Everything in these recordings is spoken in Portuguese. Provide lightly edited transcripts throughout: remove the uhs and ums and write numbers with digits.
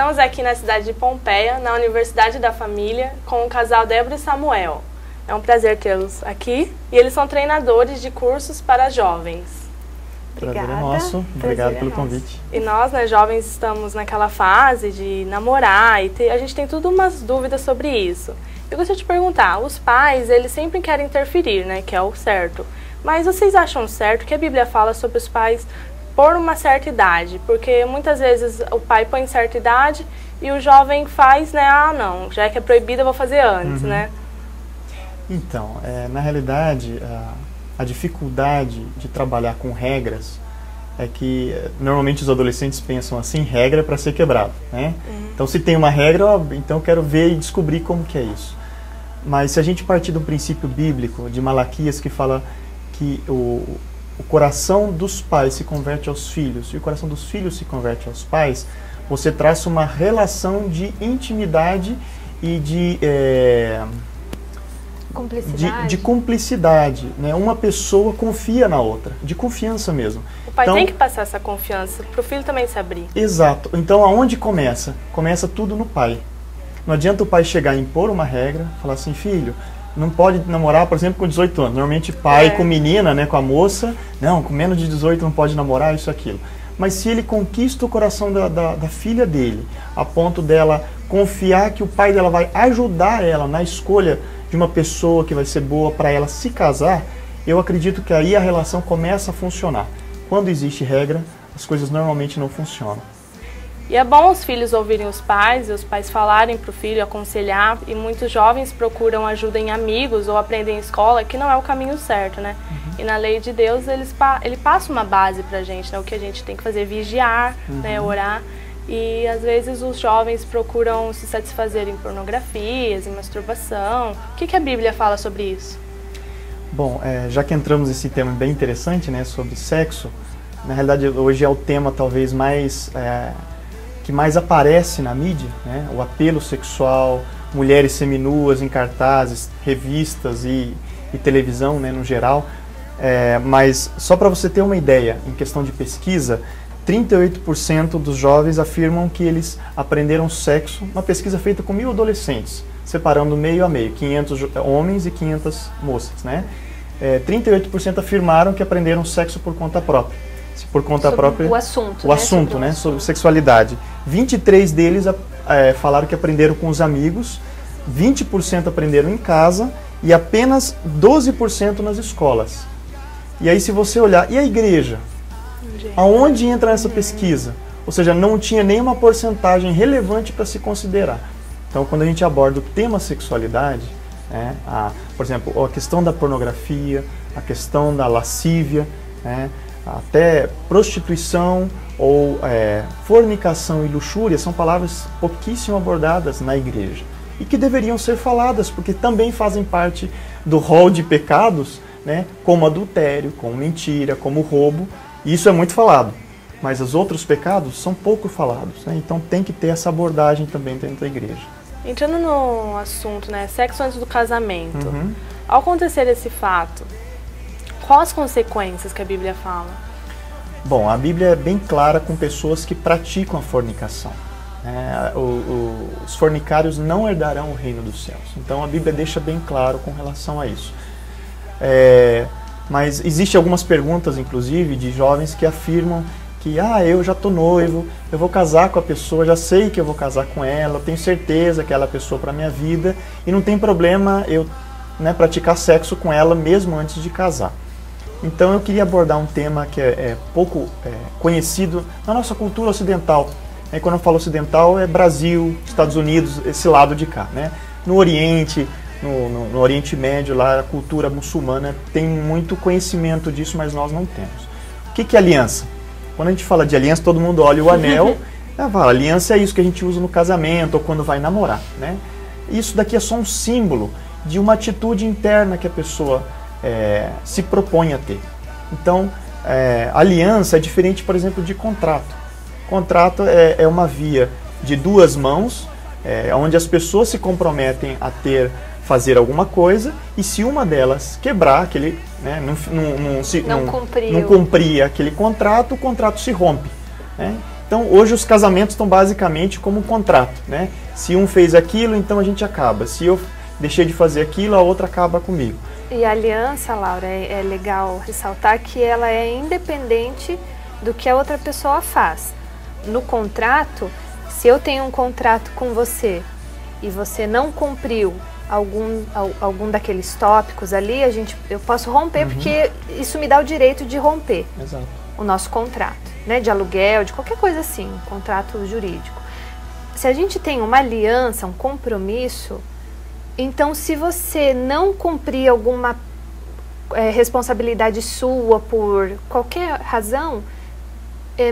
Estamos aqui na cidade de Pompeia, na Universidade da Família, com o casal Débora e Samuel. É um prazer tê-los aqui e eles são treinadores de cursos para jovens. Prazer é nosso, obrigado pelo convite. E nós, né, jovens, estamos naquela fase de namorar e a gente tem tudo umas dúvidas sobre isso. Eu gostaria de te perguntar, os pais, eles sempre querem interferir, né, que é o certo. Mas vocês acham certo que a Bíblia fala sobre os pais por uma certa idade? Porque muitas vezes o pai põe certa idade e o jovem faz, né, ah, não, já que é proibido eu vou fazer antes, né? Então, na realidade, a dificuldade de trabalhar com regras é que normalmente os adolescentes pensam assim, regra é para ser quebrado, né? Então se tem uma regra, ó, então eu quero ver e descobrir como que é isso. Mas se a gente partir do princípio bíblico de Malaquias que fala que o coração dos pais se converte aos filhos e o coração dos filhos se converte aos pais, você traça uma relação de intimidade e de cumplicidade, né? Uma pessoa confia na outra, de confiança mesmo. O pai tem que passar essa confiança para o filho também se abrir. Exato. Então aonde começa? Começa tudo no pai. Não adianta o pai chegar e impor uma regra, falar assim, filho, não pode namorar, por exemplo, com 18 anos. Normalmente pai com menina, né, com a moça, não, com menos de 18 não pode namorar, isso, aquilo. Mas se ele conquista o coração da filha dele, a ponto dela confiar que o pai dela vai ajudar ela na escolha de uma pessoa que vai ser boa para ela se casar, eu acredito que aí a relação começa a funcionar. Quando existe regra, as coisas normalmente não funcionam. E é bom os filhos ouvirem os pais falarem para o filho, aconselhar, e muitos jovens procuram ajuda em amigos ou aprendem em escola, que não é o caminho certo, né? E na lei de Deus ele passa uma base pra gente, né? O que a gente tem que fazer, vigiar, né? Orar. E às vezes os jovens procuram se satisfazer em pornografias, em masturbação. O que a Bíblia fala sobre isso? Bom, já que entramos nesse tema bem interessante, né, sobre sexo, na realidade hoje é o tema talvez que mais aparece na mídia, né, o apelo sexual, mulheres seminuas em cartazes, revistas e televisão, né, no geral. Mas só para você ter uma ideia, em questão de pesquisa, 38% dos jovens afirmam que eles aprenderam sexo, uma pesquisa feita com 1.000 adolescentes, separando meio a meio, 500 homens e 500 moças, né? 38% afirmaram que aprenderam sexo por conta própria. Por conta própria, o assunto, né? Sobre sexualidade. 23 deles falaram que aprenderam com os amigos, 20% aprenderam em casa e apenas 12% nas escolas. E aí se você olhar, e a igreja? Aonde entra essa pesquisa? Ou seja, não tinha nenhuma porcentagem relevante para se considerar. Então, quando a gente aborda o tema sexualidade, né, por exemplo, a questão da pornografia, a questão da lascívia, né, até prostituição ou fornicação e luxúria, são palavras pouquíssimo abordadas na igreja. E que deveriam ser faladas, porque também fazem parte do rol de pecados, né, como adultério, como mentira, como roubo. Isso é muito falado, mas os outros pecados são pouco falados, né? Então tem que ter essa abordagem também dentro da igreja. Entrando no assunto, né, sexo antes do casamento, ao acontecer esse fato, quais as consequências que a Bíblia fala? Bom, a Bíblia é bem clara com pessoas que praticam a fornicação. Os fornicários não herdarão o reino dos céus. Então a Bíblia deixa bem claro com relação a isso. Mas existem algumas perguntas, inclusive, de jovens que afirmam que eu já estou noivo, eu vou casar com a pessoa, já sei que eu vou casar com ela, eu tenho certeza que ela é a pessoa para a minha vida e não tem problema eu, né, praticar sexo com ela mesmo antes de casar. Então eu queria abordar um tema que é pouco conhecido na nossa cultura ocidental. Quando eu falo ocidental é Brasil, Estados Unidos, esse lado de cá, né? No Oriente, no Oriente Médio, lá a cultura muçulmana tem muito conhecimento disso, mas nós não temos. O que é aliança? Quando a gente fala de aliança, todo mundo olha o anel, fala, aliança é isso que a gente usa no casamento ou quando vai namorar, né? Isso daqui é só um símbolo de uma atitude interna que a pessoa se propõe a ter. Então, aliança é diferente, por exemplo, de contrato. Contrato é uma via de duas mãos, onde as pessoas se comprometem a fazer alguma coisa, e se uma delas quebrar, não cumprir aquele contrato, o contrato se rompe. Né? Então, hoje os casamentos estão basicamente como um contrato, né? Se um fez aquilo, então a gente acaba. Se eu deixei de fazer aquilo, a outra acaba comigo. E a aliança, Laura, é legal ressaltar que ela é independente do que a outra pessoa faz. No contrato, se eu tenho um contrato com você e você não cumpriu algum daqueles tópicos ali, eu posso romper, porque isso me dá o direito de romper. Exato. O nosso contrato, né, de aluguel, de qualquer coisa assim, um contrato jurídico. Se a gente tem uma aliança, um compromisso, então se você não cumprir alguma responsabilidade sua por qualquer razão,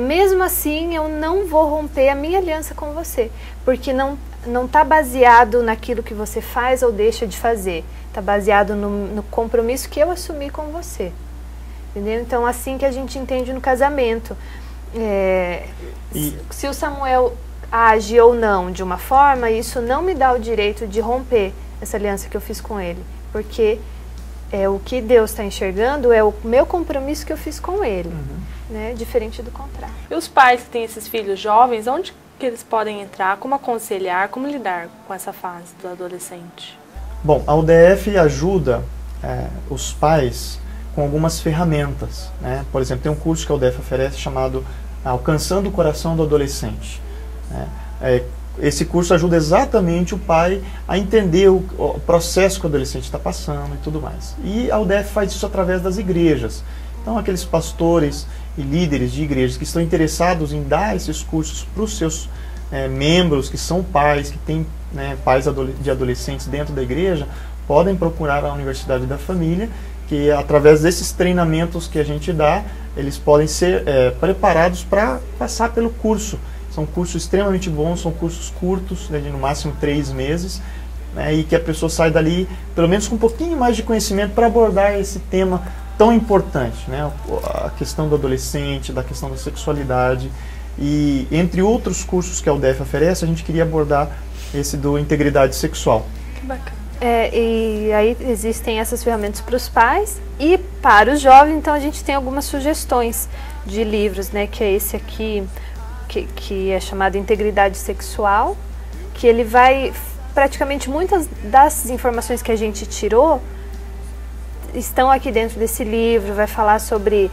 mesmo assim eu não vou romper a minha aliança com você, porque não está baseado naquilo que você faz ou deixa de fazer, está baseado no compromisso que eu assumi com você. Entendeu? Então, assim que a gente entende no casamento. Se o Samuel age ou não de uma forma, isso não me dá o direito de romper essa aliança que eu fiz com ele, porque o que Deus está enxergando é o meu compromisso que eu fiz com ele, né? Diferente do contrato. E os pais que têm esses filhos jovens, onde que eles podem entrar? Como aconselhar, como lidar com essa fase do adolescente? Bom, a UDF ajuda os pais com algumas ferramentas, né? Por exemplo, tem um curso que a UDF oferece chamado Alcançando o Coração do Adolescente, né? Esse curso ajuda exatamente o pai a entender o processo que o adolescente está passando e tudo mais. E a UDF faz isso através das igrejas. Então, aqueles pastores e líderes de igrejas que estão interessados em dar esses cursos para os seus membros, que são pais, que têm pais de adolescentes dentro da igreja, podem procurar a Universidade da Família, que através desses treinamentos que a gente dá, eles podem ser preparados para passar pelo curso. São cursos extremamente bons, são cursos curtos, né, de no máximo 3 meses, né, e que a pessoa sai dali, pelo menos com um pouquinho mais de conhecimento para abordar esse tema tão importante, né, a questão do adolescente, da questão da sexualidade. E entre outros cursos que a UDF oferece, a gente queria abordar esse do integridade sexual. Que bacana. E aí existem essas ferramentas para os pais e para os jovens, então a gente tem algumas sugestões de livros, né, que é esse aqui, que é chamado Integridade Sexual, que ele vai, praticamente muitas das informações que a gente tirou estão aqui dentro desse livro, vai falar sobre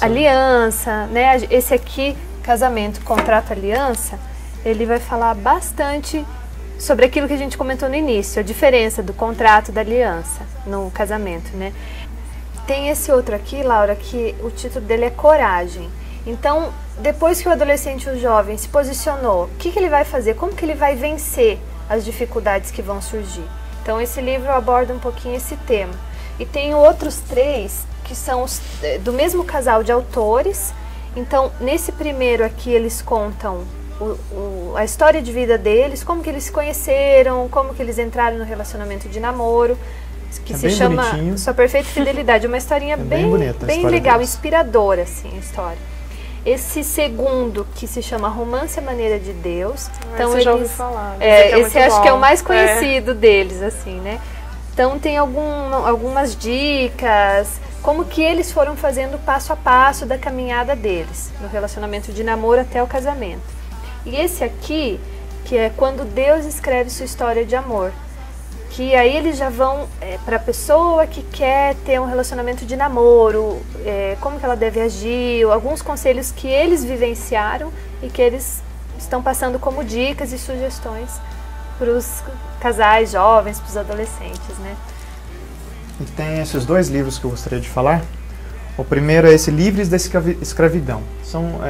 aliança, né? Esse aqui, Casamento, Contrato, Aliança, ele vai falar bastante sobre aquilo que a gente comentou no início, a diferença do contrato e da aliança no casamento, né? Tem esse outro aqui, Laura, que o título dele é Coragem. Então, depois que o adolescente ou o jovem se posicionou, o que ele vai fazer? Como que ele vai vencer as dificuldades que vão surgir? Então, esse livro aborda um pouquinho esse tema. E tem outros 3 que são do mesmo casal de autores. Então, nesse primeiro aqui, eles contam a história de vida deles, como que eles se conheceram, como que eles entraram no relacionamento de namoro, que se chama bonitinho. Sua Perfeita Fidelidade. Uma historinha bem bonita, bem legal, deles. Inspiradora, assim, a história. Esse segundo, que se chama Romance à Maneira de Deus. Então, já ouvi falar. Esse acho que é o mais conhecido deles, assim, né? Então, tem algumas dicas, como que eles foram fazendo passo a passo da caminhada deles, no relacionamento de namoro até o casamento. E esse aqui, que é Quando Deus Escreve Sua História de Amor, que aí eles já vão para a pessoa que quer ter um relacionamento de namoro, como que ela deve agir, alguns conselhos que eles vivenciaram e que eles estão passando como dicas e sugestões para os casais jovens, para os adolescentes, né? E tem esses 2 livros que eu gostaria de falar. O primeiro é esse Livres da Escravidão. São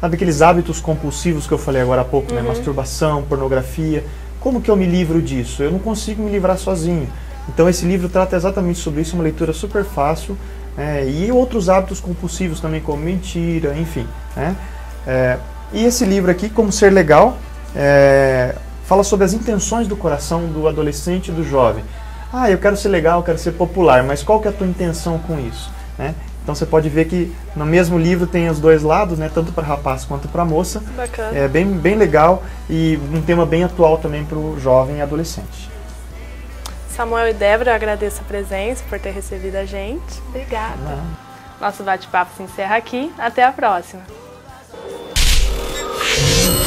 sabe aqueles hábitos compulsivos que eu falei agora há pouco, né? Masturbação, pornografia. Como que eu me livro disso? Eu não consigo me livrar sozinho. Então esse livro trata exatamente sobre isso, uma leitura super fácil, e outros hábitos compulsivos também, como mentira, enfim, né? E esse livro aqui, Como Ser Legal, fala sobre as intenções do coração do adolescente e do jovem. Eu quero ser legal, eu quero ser popular, mas qual que é a tua intenção com isso, né? Então você pode ver que no mesmo livro tem os 2 lados, né, tanto para rapaz quanto para moça. Bacana. É bem legal e um tema bem atual também para o jovem e adolescente. Samuel e Débora, eu agradeço a presença, por ter recebido a gente. Obrigada. Nosso bate-papo se encerra aqui. Até a próxima. Deus.